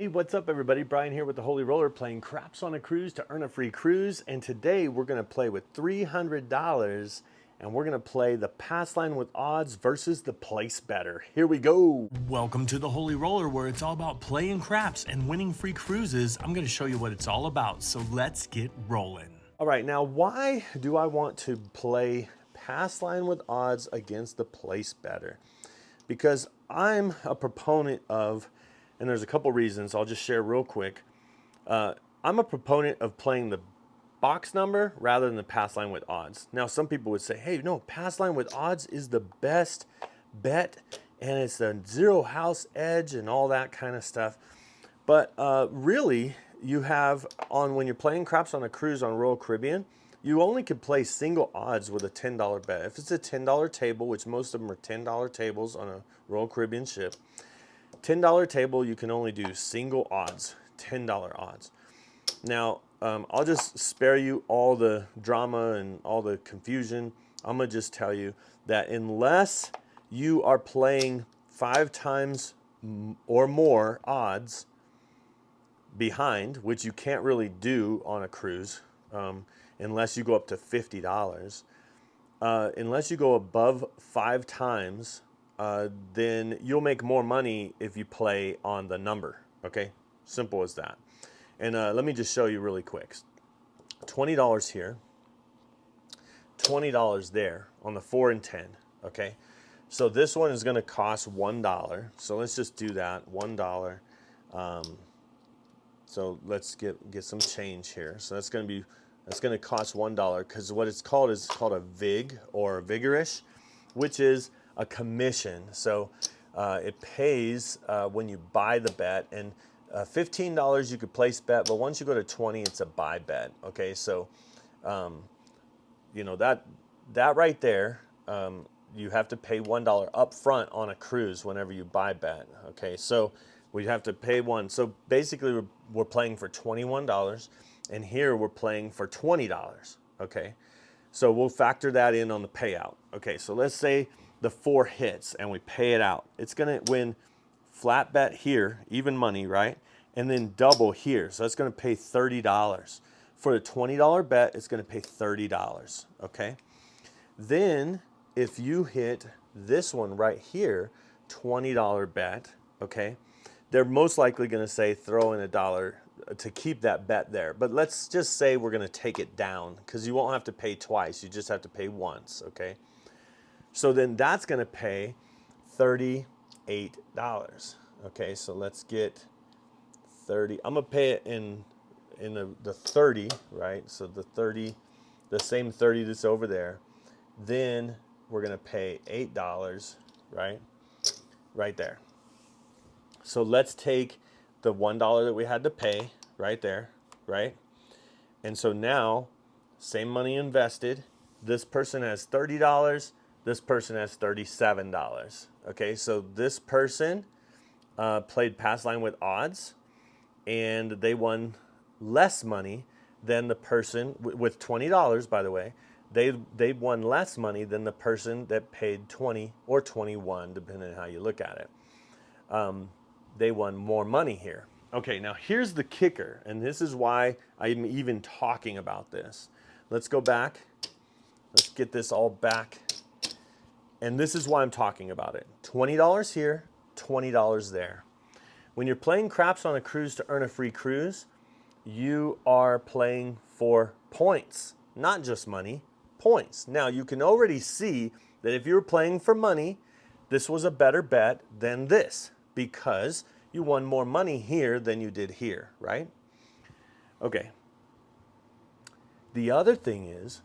Hey, what's up everybody? Brian here with the Holy Roller playing craps on a cruise to earn a free cruise. And today we're gonna play with $300 and we're gonna play the pass line with odds versus the place better. Here we go. Welcome to the Holy Roller, where it's all about playing craps and winning free cruises. I'm going to show you what it's all about, so let's get rolling. All right, now why do I want to play pass line with odds against the place better? Because I'm a proponent of, and there's a couple reasons I'll just share real quick. I'm a proponent of playing the box number rather than the pass line with odds. Now, some people would say, hey, no, pass line with odds is the best bet and it's the zero house edge and all that kind of stuff. But really, you have when you're playing craps on a cruise on Royal Caribbean, you only can play single odds with a $10 bet. If it's a $10 table, which most of them are $10 tables on a Royal Caribbean ship, $10 table, you can only do single odds, $10 odds. Now, I'll just spare you all the drama and all the confusion. I'm gonna just tell you that unless you are playing 5 times or more odds behind, which you can't really do on a cruise, unless you go up to $50, unless you go above 5 times, then you'll make more money if you play on the number, okay? Simple as that. And let me just show you really quick. $20 here, $20 there on the 4 and 10, okay? So this one is gonna cost $1. So let's just do that, $1. So let's get some change here. So that's gonna cost $1 because what it's called is called a VIG or vigorish, which is a commission. So it pays when you buy the bet, and $15 you could place bet, but once you go to 20, it's a buy bet. Okay, so you know that right there, you have to pay $1 up front on a cruise whenever you buy bet. Okay, so we have to pay one. So basically, we're playing for $21, and here we're playing for $20. Okay, so we'll factor that in on the payout. Okay, so let's say the 4 hits and we pay it out. It's gonna win flat bet here, even money, right? And then double here. So it's gonna pay $30. For the $20 bet, it's gonna pay $30, okay? Then if you hit this one right here, $20 bet, okay? They're most likely gonna say throw in $1 to keep that bet there. But let's just say we're gonna take it down because you won't have to pay twice, you just have to pay once, okay? So then that's gonna pay $38. Okay, so let's get 30. I'm gonna pay it in the 30, right? So the 30, the same 30 that's over there. Then we're gonna pay $8, right? Right there. So let's take the $1 that we had to pay right there, right? And so now, same money invested. This person has $30. This person has $37. Okay, so this person played pass line with odds, and they won less money than the person with $20. By the way, they won less money than the person that paid 20 or 21, depending on how you look at it. They won more money here. Okay, now here's the kicker, and this is why I'm even talking about this. Let's go back. Let's get this all back. And this is why I'm talking about it. $20 here, $20 there. When you're playing craps on a cruise to earn a free cruise, you are playing for points, not just money, points. Now, you can already see that if you were playing for money, this was a better bet than this because you won more money here than you did here, right? Okay. The other thing is,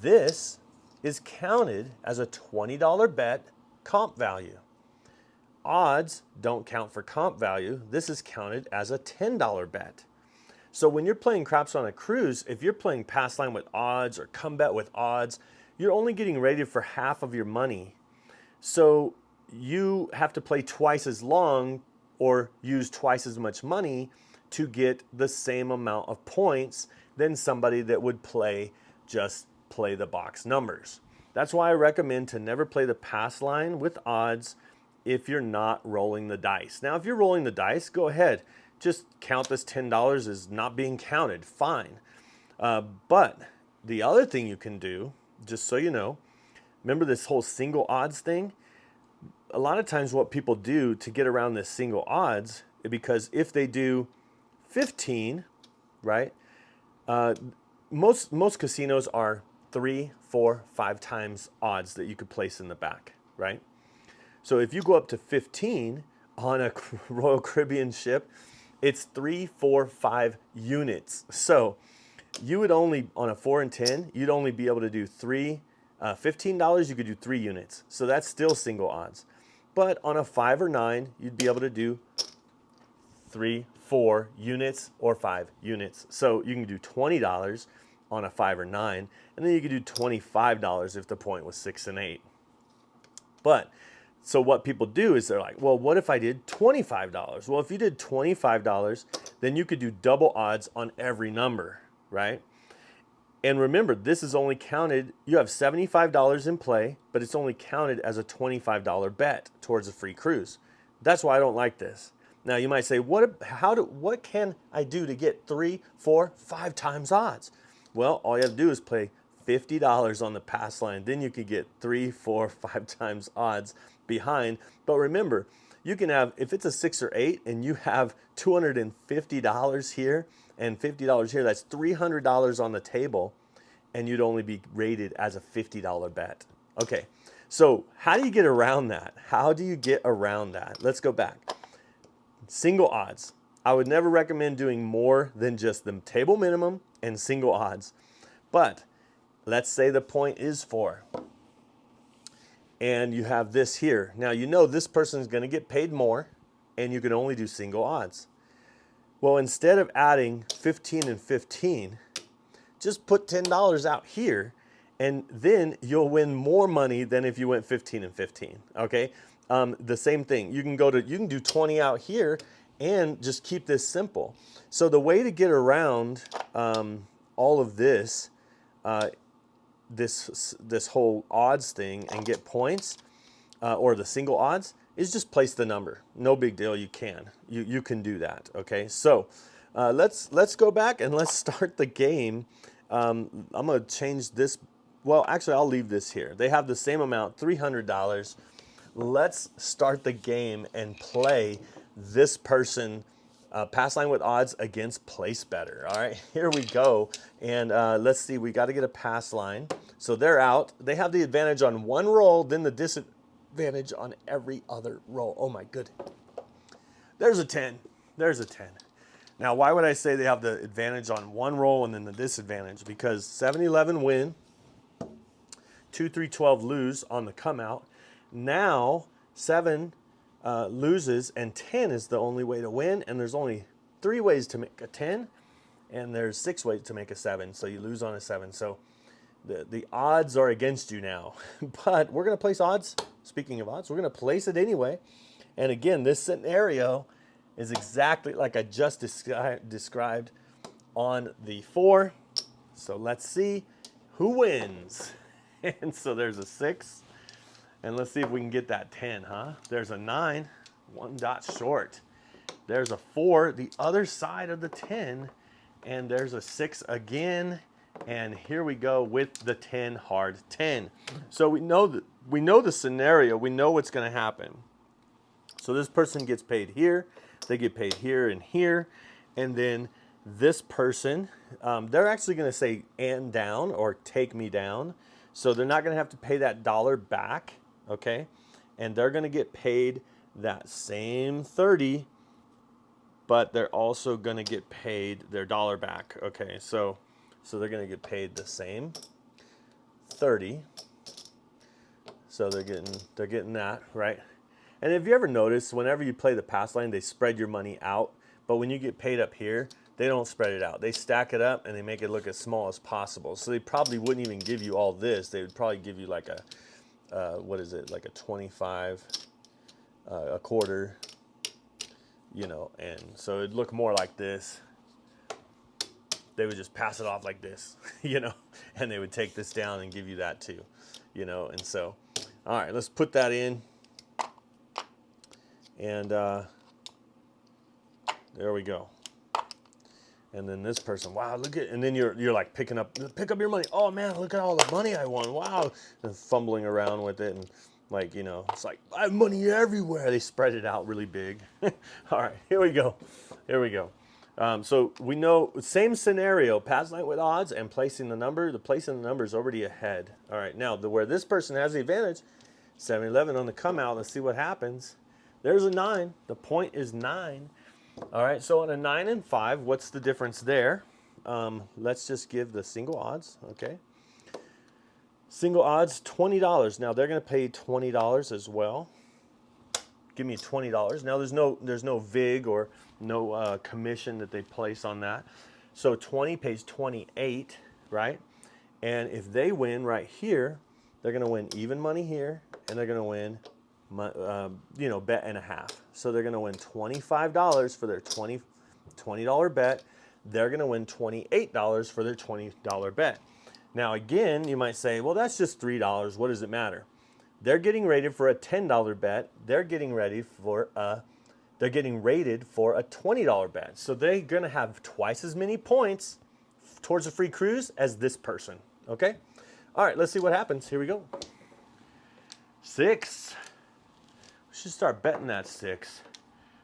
this is counted as a $20 bet comp value. Odds don't count for comp value. This is counted as a $10 bet. So when you're playing craps on a cruise, if you're playing pass line with odds or come bet with odds, you're only getting rated for half of your money. So you have to play twice as long or use twice as much money to get the same amount of points than somebody that would play the box numbers. That's why I recommend to never play the pass line with odds if you're not rolling the dice. Now, if you're rolling the dice, go ahead. just count this $10 as not being counted. Fine. But the other thing you can do, just so you know, remember this whole single odds thing? A lot of times what people do to get around this single odds, because if they do 15, right? Most casinos are 3, 4, 5 times odds that you could place in the back, right? So if you go up to 15 on a Royal Caribbean ship, it's 3, 4, 5 units. So you would only, on a 4 and 10, you'd only be able to do $15, you could do 3 units. So that's still single odds. But on a 5 or 9, you'd be able to do 3, 4 units or 5 units. So you can do $20 on a 5 or 9, and then you could do $25 if the point was 6 and 8. But so what people do is they're like, well, what if I did $25? Well, if you did $25, then you could do double odds on every number, right? And remember, this is only counted, you have $75 in play, but it's only counted as a $25 bet towards a free cruise. That's why I don't like this. Now you might say, what can I do to get 3, 4, 5 times odds? Well, all you have to do is play $50 on the pass line. Then you could get 3, 4, 5 times odds behind. But remember, you can have, if it's a 6 or 8 and you have $250 here and $50 here, that's $300 on the table, and you'd only be rated as a $50 bet. Okay, so how do you get around that? How do you get around that? Let's go back. Single odds. I would never recommend doing more than just the table minimum and single odds. But let's say the point is 4. And you have this here. Now you know this person is going to get paid more, and you can only do single odds. Well, instead of adding 15 and 15, just put $10 out here, and then you'll win more money than if you went 15 and 15. Okay, the same thing. You can do 20 out here, and just keep this simple. So the way to get around all of this, this whole odds thing and get points, or the single odds, is just place the number. No big deal. You can do that. Okay, so let's go back and let's start the game. I'm gonna change this. Well, actually, I'll leave this here. They have the same amount, $300. Let's start the game and play this person pass line with odds against place better. All right, here we go. And let's see, we got to get a pass line. So they're out. They have the advantage on one roll, then the disadvantage on every other roll. Oh my good. There's a 10. There's a 10. Now, why would I say they have the advantage on one roll and then the disadvantage? Because 7-11 win, 2-3-12 lose on the come out. Now 7 loses, and 10 is the only way to win, and there's only 3 ways to make a 10, and there's 6 ways to make a 7, so you lose on a 7. So the odds are against you now. But we're going to place odds. Speaking of odds, we're going to place it anyway. And again, this scenario is exactly like I just described on the 4. So let's see who wins. And so there's a 6. And let's see if we can get that 10, huh? There's a 9, 1 dot short. There's a 4, the other side of the 10. And there's a 6 again. And here we go with the 10 hard 10. So we know the scenario. We know what's going to happen. So this person gets paid here. They get paid here and here. And then this person, they're actually going to say and down or take me down. So they're not going to have to pay that dollar back. Okay, and they're going to get paid that same 30, but they're also going to get paid their dollar back. Okay, so they're going to get paid the same 30. So they're getting that, right? And have you ever noticed whenever you play the pass line, they spread your money out, but when you get paid up here, they don't spread it out. They stack it up and they make it look as small as possible. So they probably wouldn't even give you all this. They would probably give you like a what is it, like a 25, a quarter, you know, and so it'd look more like this. They would just pass it off like this, you know, and they would take this down and give you that too, you know. And so, all right, let's put that in, and There we go. And then this person, wow, look at, and then you're like pick up your money. Oh man, look at all the money I won. Wow. And fumbling around with it, and like, you know, it's like, I have money everywhere. They spread it out really big. All right, here we go. Here we go. So we know, same scenario, pass line with odds and placing the number. The placing the number is already ahead. All right, now where this person has the advantage, 7-11 on the come out. Let's see what happens. There's a 9. The point is 9. All right, so on a 9 and 5, what's the difference there? Let's just give the single odds, okay? Single odds, $20. Now they're going to pay $20 as well. Give me $20. Now there's no VIG or no commission that they place on that. So 20 pays 28, right? And if they win right here, they're going to win even money here, and they're going to win, bet and a half. So they're going to win $25 for their $20 bet. They're going to win $28 for their $20 bet. Now again, you might say, well, that's just $3. What does it matter? They're getting rated for a $10 bet. They're getting rated for a $20 bet. So they're going to have twice as many points towards a free cruise as this person. Okay? All right, let's see what happens. Here we go. 6. We should start betting that 6.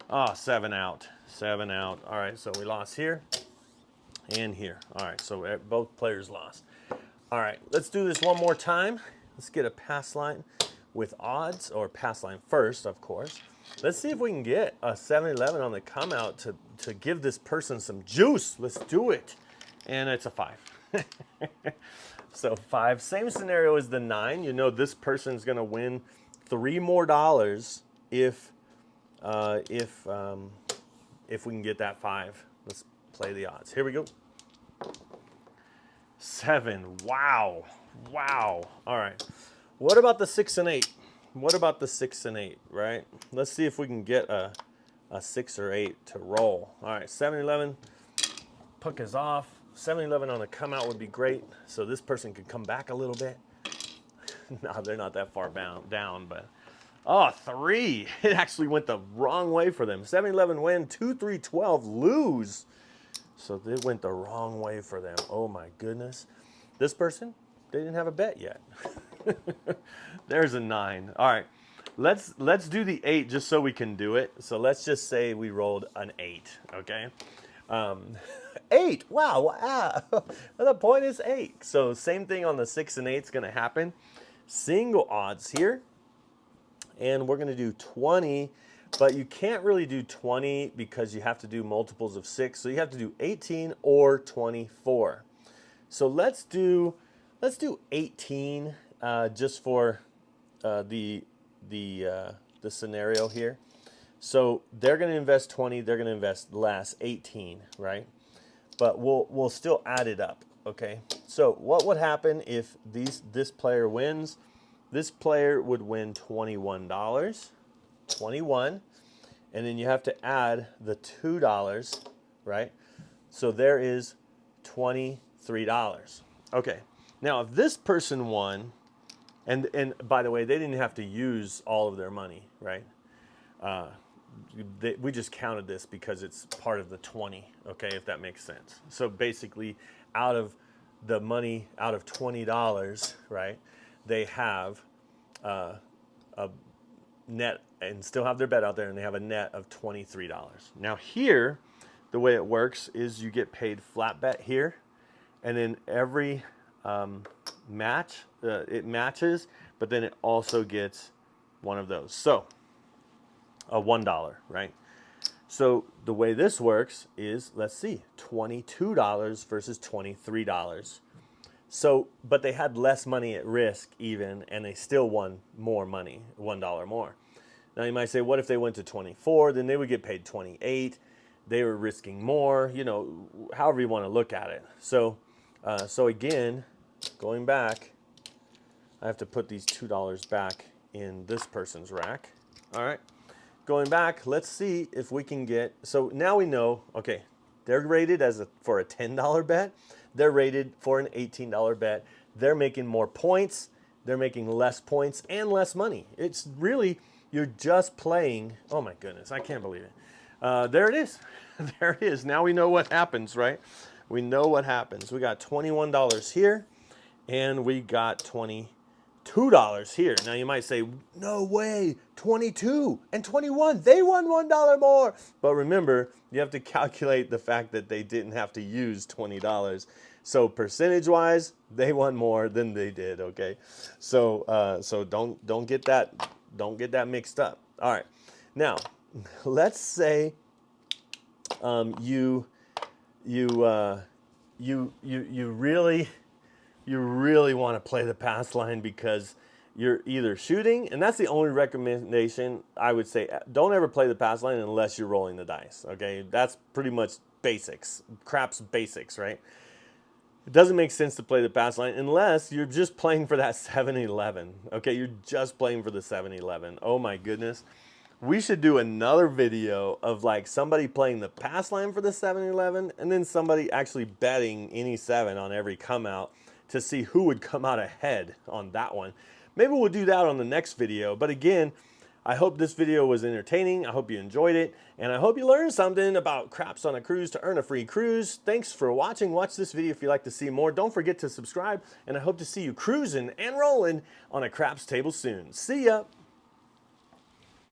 Ah, 7 out. 7 out. All right, so we lost here and here. All right, so both players lost. All right, let's do this one more time. Let's get a pass line with odds, or pass line first, of course. Let's see if we can get a 7-11 on the come out to give this person some juice. Let's do it. And it's a 5. So 5, same scenario as the 9. You know this person's going to win $3 more if we can get that 5. Let's play the odds. Here we go. 7. Wow. Wow. All right. What about the 6 and 8? What about the 6 and 8, right? Let's see if we can get a 6 or 8 to roll. All right, 7-11, puck is off. 7-11 on the come out would be great, so this person could come back a little bit. No, they're not that far down, but... Oh, 3. It actually went the wrong way for them. 7-11 win, 2-3-12 lose. So it went the wrong way for them. Oh my goodness. This person, they didn't have a bet yet. There's a 9. All right, let's do the 8 just so we can do it. So let's just say we rolled an 8, okay? 8, wow. The point is 8. So same thing on the 6 and 8 is going to happen. Single odds here. And we're going to do 20, but you can't really do 20 because you have to do multiples of 6. So you have to do 18 or 24. So let's do 18 just for the scenario here. So they're going to invest 20, they're going to invest less, 18, right? But we'll still add it up, okay? So what would happen if this player wins? This player would win $21, 21, and then you have to add the $2, right? So there is $23. Okay, now if this person won, and by the way, they didn't have to use all of their money, right? We just counted this because it's part of the 20, okay, if that makes sense. So basically, out of the money, out of $20, right, they have a net, and still have their bet out there, and they have a net of $23. Now here, the way it works is you get paid flat bet here, and then every match, it matches, but then it also gets one of those. So a $1, right? So the way this works is, let's see, $22 versus $23. So, but they had less money at risk even, and they still won more money, $1 more. Now you might say, what if they went to 24? Then they would get paid 28. They were risking more, you know, however you want to look at it. So, so again, going back, I have to put these $2 back in this person's rack. All right, going back, let's see if we can get, so now we know, okay, they're rated for a $10 bet. They're rated for an $18 bet. They're making more points. They're making less points and less money. It's really, you're just playing, oh my goodness, I can't believe it. There it is. There it is. Now we know what happens, right? We know what happens. We got $21 here, and we got $22 here. Now you might say, no way, 22 and 21, they won $1 more. But remember, you have to calculate the fact that they didn't have to use $20. So percentage-wise, they won more than they did. Okay, so don't get that mixed up. All right, now let's say you really want to play the pass line because you're either shooting, and that's the only recommendation I would say. Don't ever play the pass line unless you're rolling the dice. Okay, that's pretty much basics, craps basics, right? It doesn't make sense to play the pass line unless you're just playing for that 7-Eleven. Okay, you're just playing for the 7-Eleven. Oh my goodness. We should do another video of like somebody playing the pass line for the 7-Eleven and then somebody actually betting any 7 on every come out to see who would come out ahead on that one. Maybe we'll do that on the next video. But again, I hope this video was entertaining. I hope you enjoyed it. And I hope you learned something about craps on a cruise to earn a free cruise. Thanks for watching. Watch this video if you'd like to see more. Don't forget to subscribe. And I hope to see you cruising and rolling on a craps table soon. See ya.